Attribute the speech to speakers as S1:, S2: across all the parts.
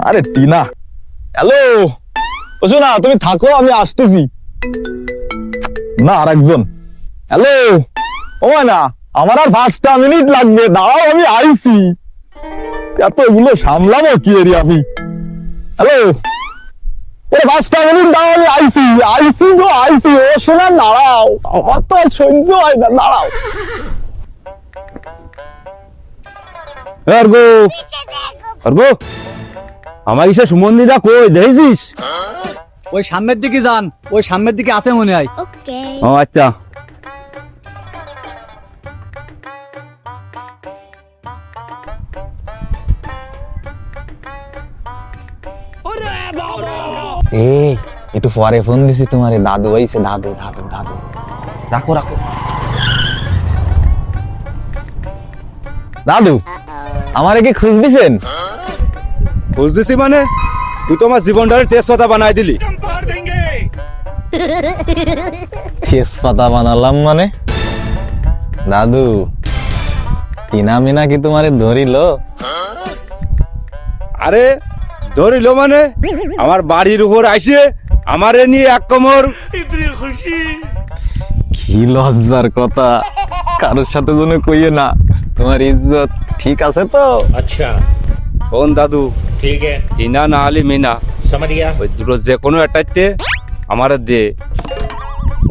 S1: আরে টিনা, হ্যালো। শোনা, তুমি থাকো, আমি আসতেছি। না, আর একজন। হ্যালো, ও না, আমার আর 5টা মিনিট লাগবে, দাঁড়াও, আমি আইছি। এত এগুলো সামলাবো কি এরি আমি? হ্যালো, ওরে 5টা মিনিট দাঁড়াও, আমি আইছি, আইছি গো, আইছি। ও শোনা, দাঁড়াও, আমার তো আর সহ্য হয় না, দাঁড়াও। আমার ইসে সুমন্দিরা কই দেখেছিস?
S2: ওই সামনের দিকে যান, ওই সামনের দিকে আছে মনে হয়।
S1: ও আচ্ছা। এই একটু পরে ফোন দিছি তোমারে, দাদু আইছে, দাদু দাদু দাদু। রাখো রাখো। দাদু, আমারে কি খুঁজ দিছেন?
S3: বুঝতেছি মানে তুই তো আমার জীবনটারে তেজপাতা বানাই দিলি।
S1: তেজপাতা বানালাম মানে? দাদু, টিনা মিনা কি তোমারে ধরিল?
S3: আরে ধরিল মানে আমার বাড়ির উপর আইসে আমারে নিয়ে এক কোমর।
S1: কি লজ্জার কথা, কারোর সাথে যেন কইয়ে না। তোমার ইজ্জত ঠিক আছে তো?
S4: अच्छा
S3: শোন দাদু,
S4: ठीक है
S3: টিনা না হলে মিনা,
S4: समझ गया
S3: ওই দুটো যে কোনো একটাতে আমারে দে।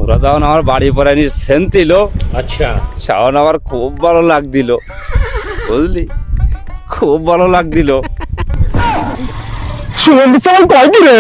S3: ওরা যখন আমার বাড়ি পরে নিয়ে সেন দিল,
S4: अच्छा
S3: শাওন আমার খুব ভালো লাগদিল, বুঝলি, খুব ভালো লাগদিল।
S1: সুমন্দি সাল কয় কি রে?